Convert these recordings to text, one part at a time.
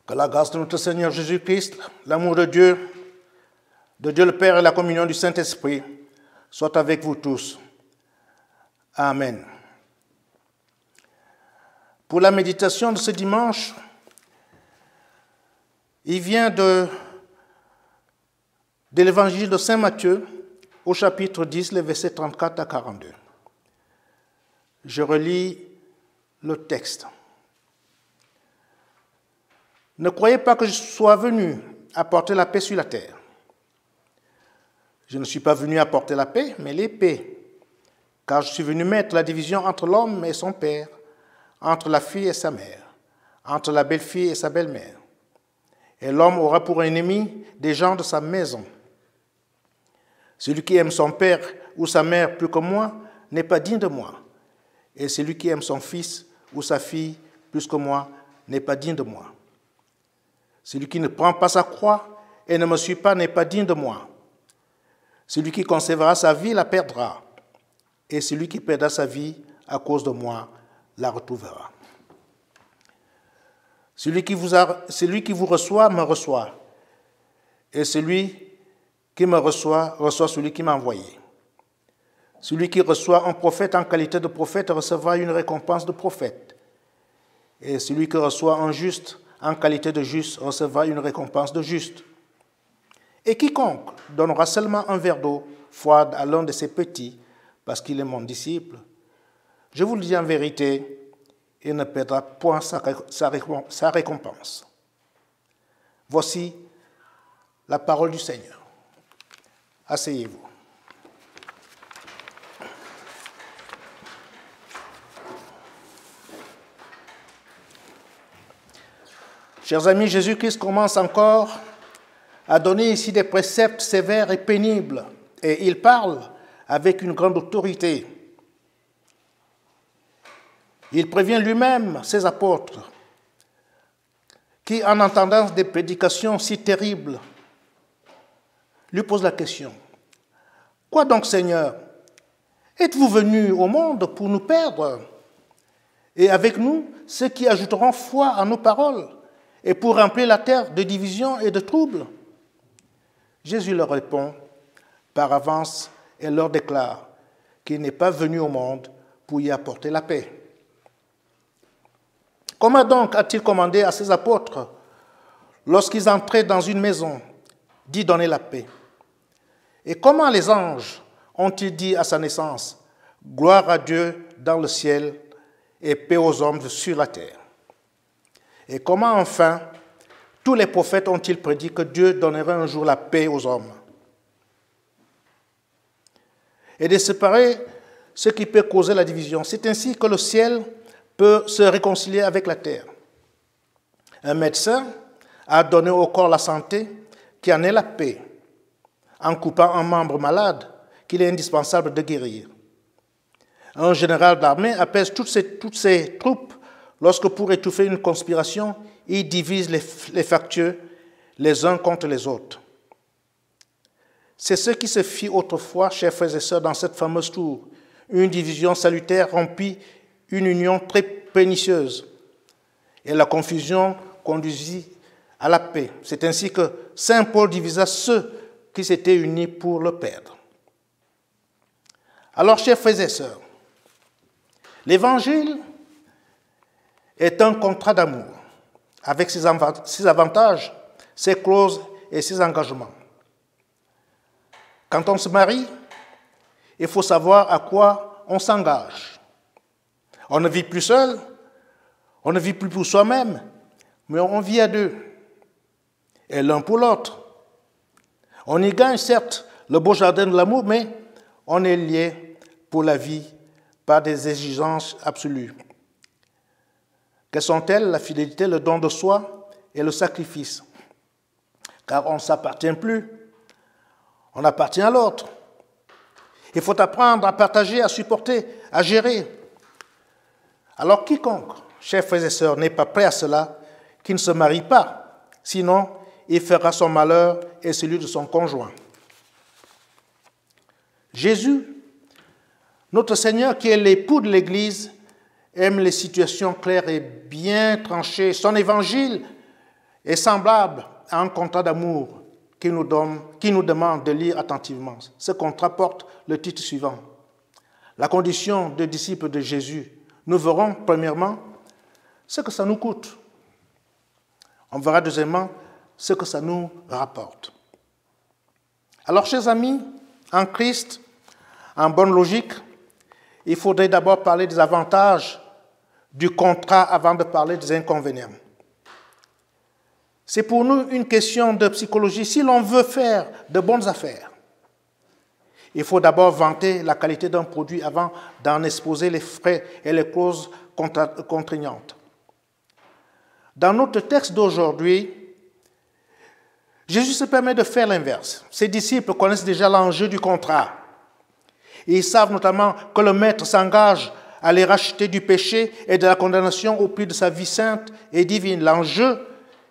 Que la grâce de notre Seigneur Jésus-Christ, l'amour de Dieu le Père et la communion du Saint-Esprit soient avec vous tous. Amen. Pour la méditation de ce dimanche, il vient de l'évangile de Saint Matthieu au chapitre 10, les versets 34 à 42. Je relis le texte. Ne croyez pas que je sois venu apporter la paix sur la terre. Je ne suis pas venu apporter la paix, mais l'épée, car je suis venu mettre la division entre l'homme et son père, entre la fille et sa mère, entre la belle-fille et sa belle-mère. Et l'homme aura pour ennemi des gens de sa maison. Celui qui aime son père ou sa mère plus que moi n'est pas digne de moi. Et celui qui aime son fils ou sa fille plus que moi n'est pas digne de moi. Celui qui ne prend pas sa croix et ne me suit pas n'est pas digne de moi. Celui qui conservera sa vie la perdra. Et celui qui perdra sa vie à cause de moi la retrouvera. Celui qui vous reçoit me reçoit. Et celui qui me reçoit celui qui m'a envoyé. Celui qui reçoit un prophète en qualité de prophète recevra une récompense de prophète. Et celui qui reçoit un juste en qualité de juste recevra une récompense de juste. Et quiconque donnera seulement un verre d'eau froide à l'un de ses petits, parce qu'il est mon disciple, je vous le dis en vérité, il ne perdra point sa récompense. Voici la parole du Seigneur. Asseyez-vous. Chers amis, Jésus-Christ commence encore à donner ici des préceptes sévères et pénibles, et il parle avec une grande autorité. Il prévient lui-même ses apôtres qui, en entendant des prédications si terribles, lui posent la question: « Quoi donc, Seigneur? Êtes-vous venu au monde pour nous perdre? Et avec nous, ceux qui ajouteront foi à nos paroles, et pour remplir la terre de division et de troubles ?» Jésus leur répond par avance et leur déclare qu'il n'est pas venu au monde pour y apporter la paix. Comment donc a-t-il commandé à ses apôtres, lorsqu'ils entraient dans une maison, d'y donner la paix? Et comment les anges ont-ils dit à sa naissance, « Gloire à Dieu dans le ciel et paix aux hommes sur la terre » ? Et comment enfin tous les prophètes ont-ils prédit que Dieu donnerait un jour la paix aux hommes et de séparer ce qui peut causer la division? C'est ainsi que le ciel peut se réconcilier avec la terre. Un médecin a donné au corps la santé qui en est la paix, en coupant un membre malade qu'il est indispensable de guérir. Un général d'armée apaise toutes ses troupes lorsque, pour étouffer une conspiration, il divise les factieux les uns contre les autres. C'est ce qui se fit autrefois, chers frères et sœurs, dans cette fameuse tour. Une division salutaire rompit une union très pernicieuse. Et la confusion conduisit à la paix. C'est ainsi que saint Paul divisa ceux qui s'étaient unis pour le perdre. Alors, chers frères et sœurs, l'Évangile est un contrat d'amour, avec ses avantages, ses clauses et ses engagements. Quand on se marie, il faut savoir à quoi on s'engage. On ne vit plus seul, on ne vit plus pour soi-même, mais on vit à deux, et l'un pour l'autre. On y gagne certes le beau jardin de l'amour, mais on est lié pour la vie par des exigences absolues. Quelles sont-elles? La fidélité, le don de soi et le sacrifice. Car on ne s'appartient plus, on appartient à l'autre. Il faut apprendre à partager, à supporter, à gérer. Alors quiconque, chers frères et sœurs, n'est pas prêt à cela, qui ne se marie pas, sinon il fera son malheur et celui de son conjoint. Jésus, notre Seigneur, qui est l'époux de l'Église, aime les situations claires et bien tranchées. Son évangile est semblable à un contrat d'amour qui nous demande de lire attentivement. Ce contrat porte le titre suivant. La condition de disciple de Jésus. Nous verrons premièrement ce que ça nous coûte. On verra deuxièmement ce que ça nous rapporte. Alors, chers amis, en Christ, en bonne logique, il faudrait d'abord parler des avantages du contrat avant de parler des inconvénients. C'est pour nous une question de psychologie. Si l'on veut faire de bonnes affaires, il faut d'abord vanter la qualité d'un produit avant d'en exposer les frais et les clauses contraignantes. Dans notre texte d'aujourd'hui, Jésus se permet de faire l'inverse. Ses disciples connaissent déjà l'enjeu du contrat. Ils savent notamment que le Maître s'engage à les racheter du péché et de la condamnation au prix de sa vie sainte et divine. L'enjeu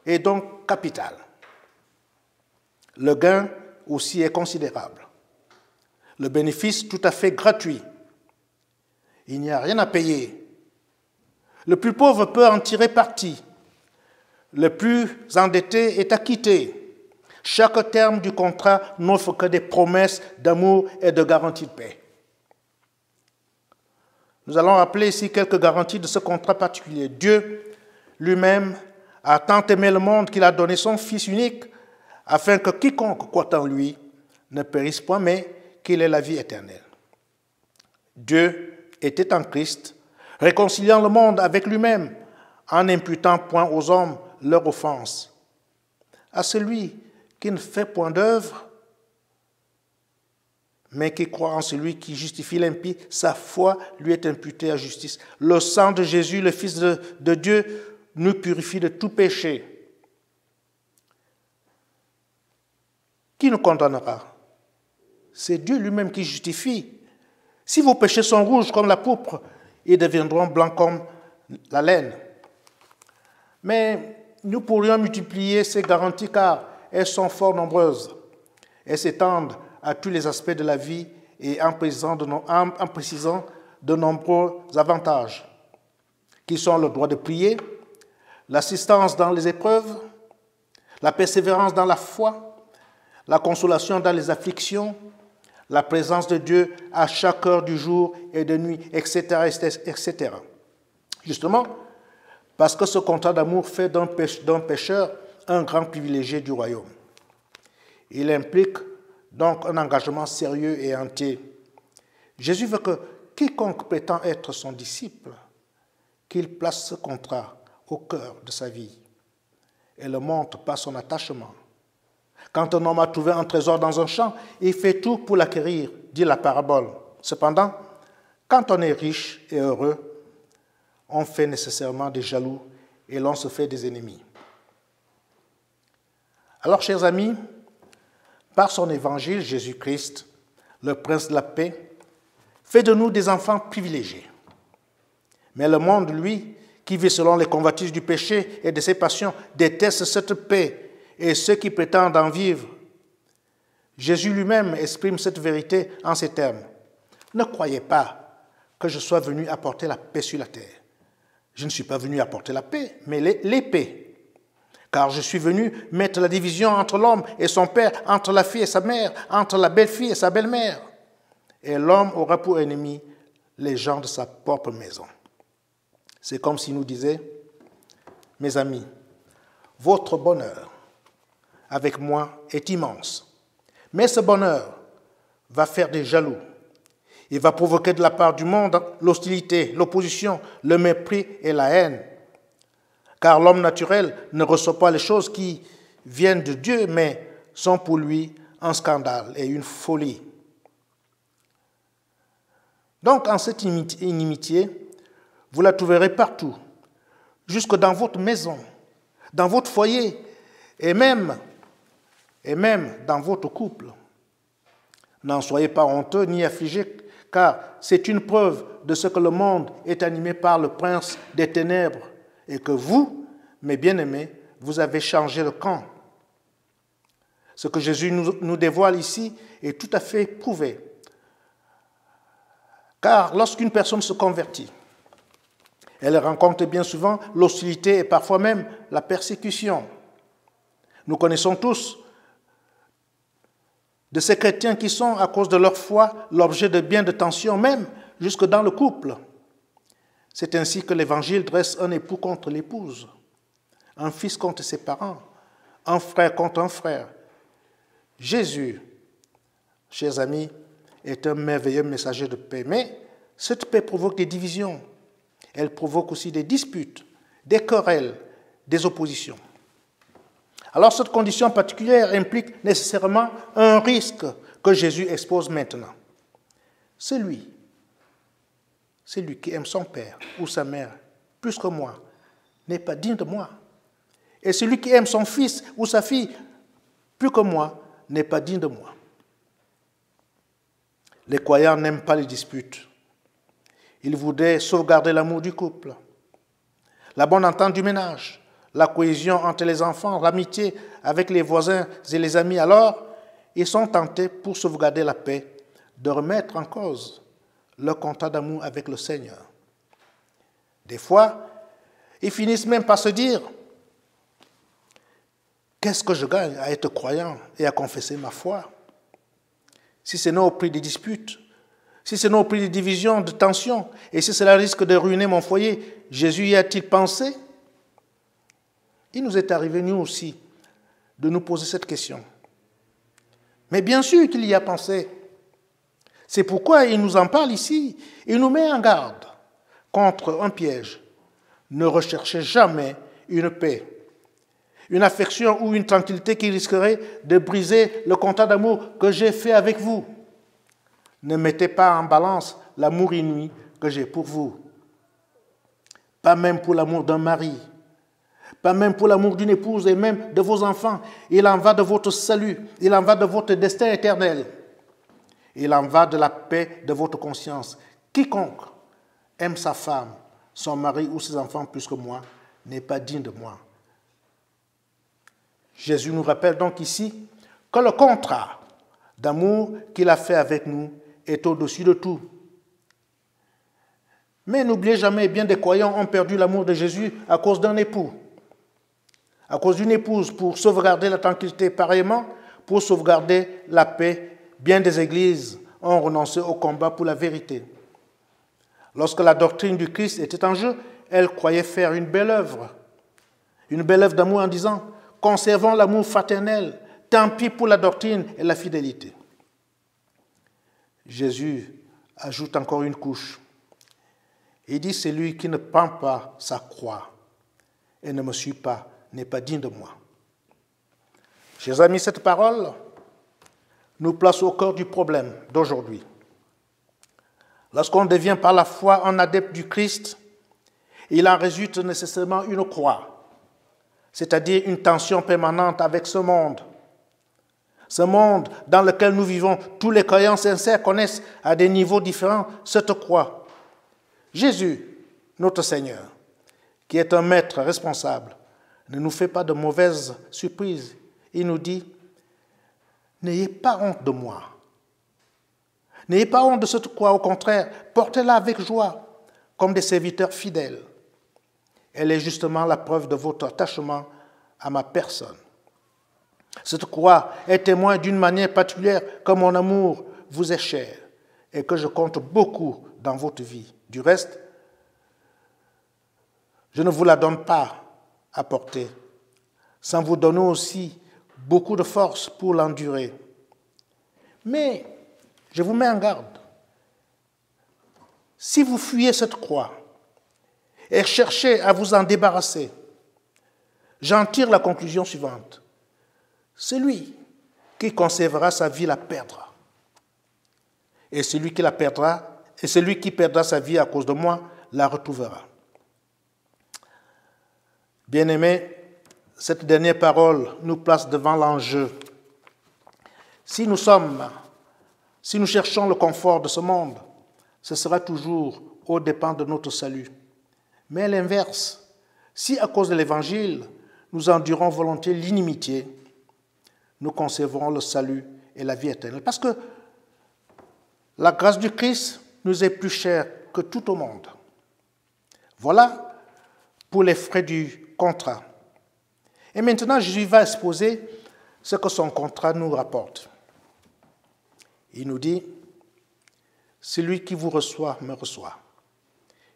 est donc capital. Le gain aussi est considérable. Le bénéfice tout à fait gratuit. Il n'y a rien à payer. Le plus pauvre peut en tirer parti. Le plus endetté est acquitté. Chaque terme du contrat n'offre que des promesses d'amour et de garantie de paix. Nous allons rappeler ici quelques garanties de ce contrat particulier. Dieu lui-même a tant aimé le monde qu'il a donné son Fils unique afin que quiconque croit en lui ne périsse point, mais qu'il ait la vie éternelle. Dieu était en Christ, réconciliant le monde avec lui-même en n'imputant point aux hommes leur offense. À celui qui ne fait point d'œuvre, mais qui croit en celui qui justifie l'impie, sa foi lui est imputée à justice. Le sang de Jésus, le Fils de Dieu, nous purifie de tout péché. Qui nous condamnera? C'est Dieu lui-même qui justifie. Si vos péchés sont rouges comme la pourpre, ils deviendront blancs comme la laine. Mais nous pourrions multiplier ces garanties car elles sont fort nombreuses. Elles s'étendent à tous les aspects de la vie et en précisant de nombreux avantages, qui sont le droit de prier, l'assistance dans les épreuves, la persévérance dans la foi, la consolation dans les afflictions, la présence de Dieu à chaque heure du jour et de nuit, etc., etc. Justement, parce que ce contrat d'amour fait d'un pécheur un grand privilégié du royaume. Il implique donc un engagement sérieux et entier. Jésus veut que quiconque prétend être son disciple, qu'il place ce contrat au cœur de sa vie et le montre par son attachement. Quand un homme a trouvé un trésor dans un champ, il fait tout pour l'acquérir, dit la parabole. Cependant, quand on est riche et heureux, on fait nécessairement des jaloux et l'on se fait des ennemis. Alors, chers amis, par son évangile, Jésus-Christ, le prince de la paix, fait de nous des enfants privilégiés. Mais le monde, lui, qui vit selon les convoitises du péché et de ses passions, déteste cette paix et ceux qui prétendent en vivre. Jésus lui-même exprime cette vérité en ces termes. Ne croyez pas que je sois venu apporter la paix sur la terre. Je ne suis pas venu apporter la paix, mais l'épée. Car je suis venu mettre la division entre l'homme et son père, entre la fille et sa mère, entre la belle-fille et sa belle-mère. Et l'homme aura pour ennemi les gens de sa propre maison. C'est comme s'il nous disait, mes amis, votre bonheur avec moi est immense. Mais ce bonheur va faire des jaloux. Il va provoquer de la part du monde l'hostilité, l'opposition, le mépris et la haine. Car l'homme naturel ne reçoit pas les choses qui viennent de Dieu, mais sont pour lui un scandale et une folie. Donc, en cette inimitié, vous la trouverez partout, jusque dans votre maison, dans votre foyer, et même dans votre couple. N'en soyez pas honteux ni affligés, car c'est une preuve de ce que le monde est animé par le prince des ténèbres, et que vous, mes bien-aimés, vous avez changé le camp. Ce que Jésus nous dévoile ici est tout à fait prouvé. Car lorsqu'une personne se convertit, elle rencontre bien souvent l'hostilité et parfois même la persécution. Nous connaissons tous de ces chrétiens qui sont, à cause de leur foi, l'objet de bien de tensions, même jusque dans le couple. C'est ainsi que l'Évangile dresse un époux contre l'épouse, un fils contre ses parents, un frère contre un frère. Jésus, chers amis, est un merveilleux messager de paix, mais cette paix provoque des divisions. Elle provoque aussi des disputes, des querelles, des oppositions. Alors cette condition particulière implique nécessairement un risque que Jésus expose maintenant. Celui qui aime son père ou sa mère plus que moi n'est pas digne de moi. Et celui qui aime son fils ou sa fille plus que moi n'est pas digne de moi. Les croyants n'aiment pas les disputes. Ils voudraient sauvegarder l'amour du couple, la bonne entente du ménage, la cohésion entre les enfants, l'amitié avec les voisins et les amis. Alors, ils sont tentés, pour sauvegarder la paix, de remettre en cause leur contrat d'amour avec le Seigneur. Des fois, ils finissent même par se dire « Qu'est-ce que je gagne à être croyant et à confesser ma foi ? Si ce n'est au prix des disputes, si ce n'est au prix des divisions, de tensions, et si cela risque de ruiner mon foyer, Jésus y a-t-il pensé ?» Il nous est arrivé, nous aussi, de nous poser cette question. Mais bien sûr qu'il y a pensé. C'est pourquoi il nous en parle ici. Il nous met en garde contre un piège. Ne recherchez jamais une paix, une affection ou une tranquillité qui risquerait de briser le contrat d'amour que j'ai fait avec vous. Ne mettez pas en balance l'amour inouï que j'ai pour vous. Pas même pour l'amour d'un mari, pas même pour l'amour d'une épouse et même de vos enfants. Il en va de votre salut, il en va de votre destin éternel. Il en va de la paix de votre conscience. Quiconque aime sa femme, son mari ou ses enfants plus que moi n'est pas digne de moi. Jésus nous rappelle donc ici que le contrat d'amour qu'il a fait avec nous est au-dessus de tout. Mais n'oubliez jamais, bien des croyants ont perdu l'amour de Jésus à cause d'un époux, à cause d'une épouse. Pour sauvegarder la tranquillité, pareillement, pour sauvegarder la paix, bien des églises ont renoncé au combat pour la vérité. Lorsque la doctrine du Christ était en jeu, elles croyaient faire une belle œuvre d'amour en disant « Conservons l'amour fraternel, tant pis pour la doctrine et la fidélité ». Jésus ajoute encore une couche. Il dit « Celui qui ne prend pas sa croix et ne me suit pas n'est pas digne de moi ». Chers amis, cette parole nous place au cœur du problème d'aujourd'hui. Lorsqu'on devient par la foi un adepte du Christ, il en résulte nécessairement une croix, c'est-à-dire une tension permanente avec ce monde. Ce monde dans lequel nous vivons, tous les croyants sincères connaissent à des niveaux différents cette croix. Jésus, notre Seigneur, qui est un maître responsable, ne nous fait pas de mauvaises surprises. Il nous dit « N'ayez pas honte de moi. N'ayez pas honte de cette croix, au contraire, portez-la avec joie, comme des serviteurs fidèles. Elle est justement la preuve de votre attachement à ma personne. Cette croix est témoin d'une manière particulière que mon amour vous est cher et que je compte beaucoup dans votre vie. Du reste, je ne vous la donne pas à porter, sans vous donner aussi beaucoup de force pour l'endurer. Mais je vous mets en garde. Si vous fuyez cette croix et cherchez à vous en débarrasser, j'en tire la conclusion suivante. Celui qui conservera sa vie la perdra. Et celui qui perdra sa vie à cause de moi la retrouvera. Bien-aimés, cette dernière parole nous place devant l'enjeu. Si nous cherchons le confort de ce monde, ce sera toujours aux dépens de notre salut. Mais à l'inverse, si à cause de l'Évangile, nous endurons volontiers l'inimitié, nous conserverons le salut et la vie éternelle. Parce que la grâce du Christ nous est plus chère que tout au monde. Voilà pour les frais du contrat. Et maintenant, Jésus va exposer ce que son contrat nous rapporte. Il nous dit, celui qui vous reçoit me reçoit.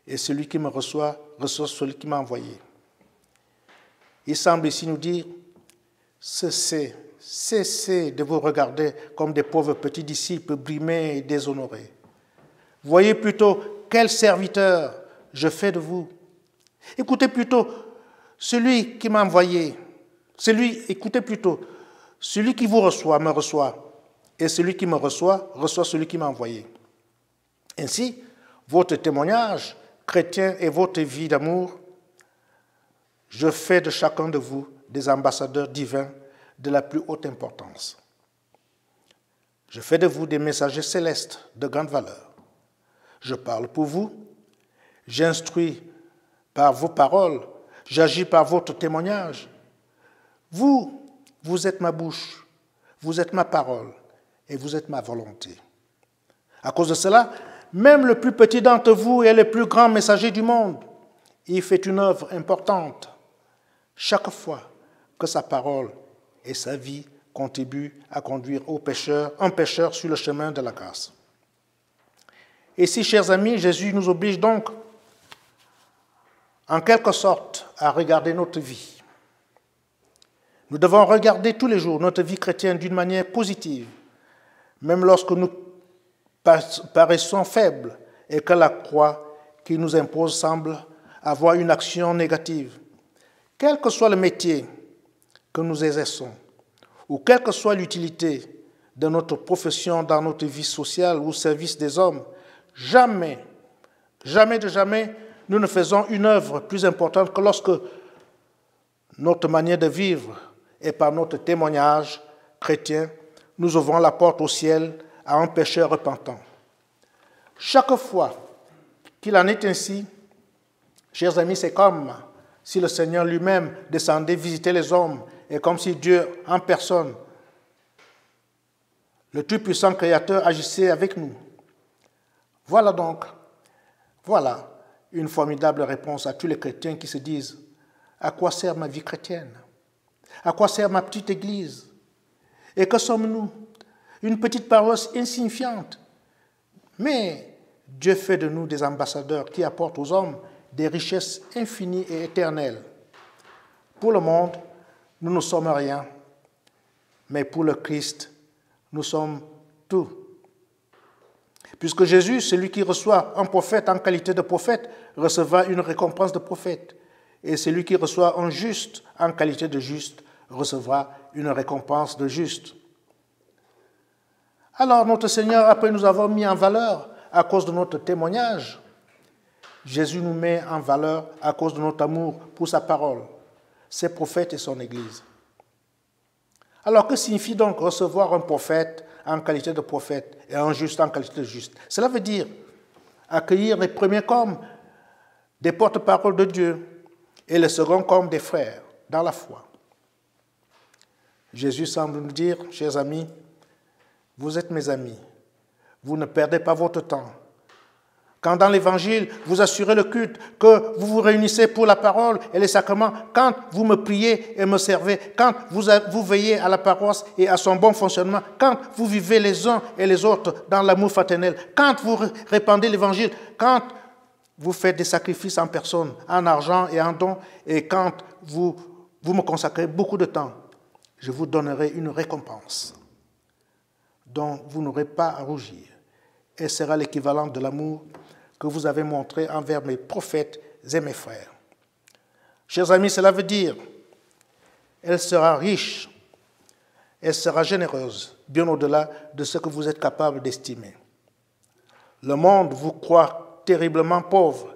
Et celui qui me reçoit, reçoit celui qui m'a envoyé. Il semble ici nous dire, cessez de vous regarder comme des pauvres petits disciples brimés et déshonorés. Voyez plutôt quel serviteur je fais de vous. Écoutez plutôt celui qui m'a envoyé. Écoutez plutôt, celui qui vous reçoit me reçoit. Et celui qui me reçoit, reçoit celui qui m'a envoyé. Ainsi, votre témoignage chrétien et votre vie d'amour, je fais de chacun de vous des ambassadeurs divins de la plus haute importance. Je fais de vous des messagers célestes de grande valeur. Je parle pour vous, j'instruis par vos paroles, j'agis par votre témoignage. Vous êtes ma bouche, vous êtes ma parole et vous êtes ma volonté. À cause de cela, même le plus petit d'entre vous est le plus grand messager du monde. Il fait une œuvre importante chaque fois que sa parole et sa vie contribuent à conduire un pécheur sur le chemin de la grâce. Et si, chers amis, Jésus nous oblige donc en quelque sorte à regarder notre vie. Nous devons regarder tous les jours notre vie chrétienne d'une manière positive, même lorsque nous paraissons faibles et que la croix qui nous impose semble avoir une action négative. Quel que soit le métier que nous exerçons, ou quelle que soit l'utilité de notre profession dans notre vie sociale ou au service des hommes, jamais, nous ne faisons une œuvre plus importante que lorsque notre manière de vivre et par notre témoignage chrétien, nous ouvrons la porte au ciel à un pécheur repentant. Chaque fois qu'il en est ainsi, chers amis, c'est comme si le Seigneur lui-même descendait visiter les hommes et comme si Dieu en personne, le tout-puissant Créateur, agissait avec nous. Voilà une formidable réponse à tous les chrétiens qui se disent « À quoi sert ma vie chrétienne? À quoi sert ma petite église? Et que sommes-nous? Une petite paroisse insignifiante. » Mais Dieu fait de nous des ambassadeurs qui apportent aux hommes des richesses infinies et éternelles. Pour le monde, nous ne sommes rien, mais pour le Christ, nous sommes tout. Puisque Jésus, celui qui reçoit un prophète en qualité de prophète, recevra une récompense de prophète. Et celui qui reçoit un juste en qualité de juste recevra une récompense de juste. Alors notre Seigneur, après nous avoir mis en valeur à cause de notre témoignage, Jésus nous met en valeur à cause de notre amour pour sa parole, ses prophètes et son Église. Alors que signifie donc recevoir un prophète en qualité de prophète et un juste en qualité de juste? Cela veut dire accueillir les premiers comme des porte-paroles de Dieu et les seconds comme des frères dans la foi. Jésus semble nous dire, chers amis, vous êtes mes amis, vous ne perdez pas votre temps. Quand dans l'Évangile, vous assurez le culte, que vous vous réunissez pour la parole et les sacrements, quand vous me priez et me servez, quand vous veillez à la paroisse et à son bon fonctionnement, quand vous vivez les uns et les autres dans l'amour fraternel, quand vous répandez l'Évangile, quand vous faites des sacrifices en personne, en argent et en dons, et quand vous me consacrez beaucoup de temps, je vous donnerai une récompense dont vous n'aurez pas à rougir. Et sera l'équivalent de l'amour que vous avez montré envers mes prophètes et mes frères. Chers amis, cela veut dire elle sera riche, elle sera généreuse, bien au-delà de ce que vous êtes capable d'estimer. Le monde vous croit terriblement pauvre,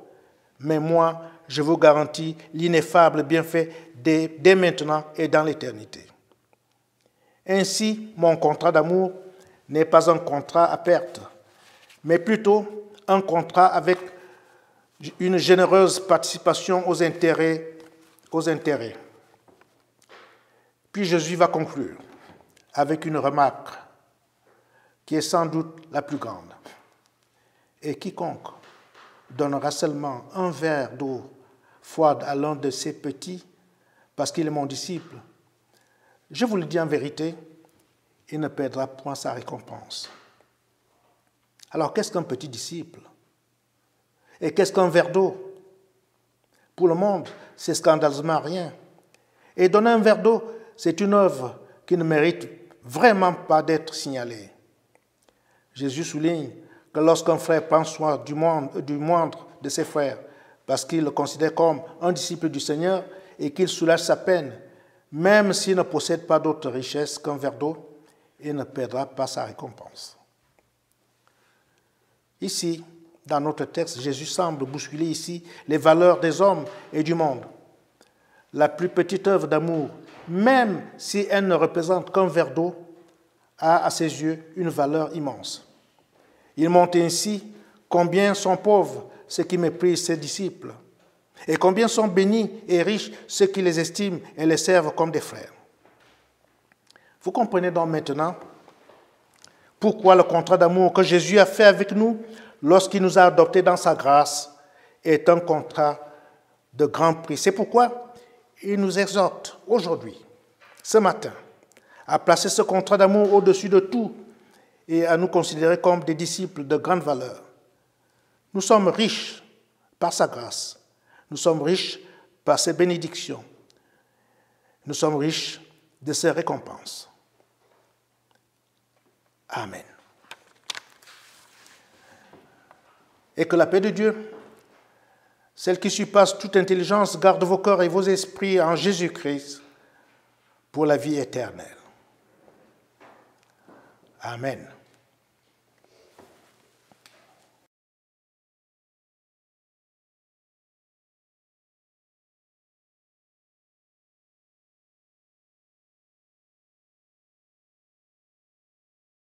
mais moi, je vous garantis l'ineffable bienfait dès maintenant et dans l'éternité. Ainsi, mon contrat d'amour n'est pas un contrat à perte, mais plutôt un contrat avec une généreuse participation aux intérêts. Puis Jésus va conclure avec une remarque qui est sans doute la plus grande. Et quiconque donnera seulement un verre d'eau froide à l'un de ces petits parce qu'il est mon disciple, je vous le dis en vérité, il ne perdra point sa récompense. Alors, qu'est-ce qu'un petit disciple? Et qu'est-ce qu'un verre d'eau? Pour le monde, c'est scandaleusement rien. Et donner un verre d'eau, c'est une œuvre qui ne mérite vraiment pas d'être signalée. Jésus souligne que lorsqu'un frère prend soin du moindre de ses frères, parce qu'il le considère comme un disciple du Seigneur et qu'il soulage sa peine, même s'il ne possède pas d'autre richesse qu'un verre d'eau, il ne perdra pas sa récompense. Ici, dans notre texte, Jésus semble bousculer ici les valeurs des hommes et du monde. La plus petite œuvre d'amour, même si elle ne représente qu'un verre d'eau, a à ses yeux une valeur immense. Il montre ainsi combien sont pauvres ceux qui méprisent ses disciples et combien sont bénis et riches ceux qui les estiment et les servent comme des frères. Vous comprenez donc maintenant pourquoi le contrat d'amour que Jésus a fait avec nous lorsqu'il nous a adoptés dans sa grâce est un contrat de grand prix. C'est pourquoi il nous exhorte aujourd'hui, ce matin, à placer ce contrat d'amour au-dessus de tout et à nous considérer comme des disciples de grande valeur. Nous sommes riches par sa grâce. Nous sommes riches par ses bénédictions. Nous sommes riches de ses récompenses. Amen. Et que la paix de Dieu, celle qui surpasse toute intelligence, garde vos cœurs et vos esprits en Jésus-Christ pour la vie éternelle. Amen.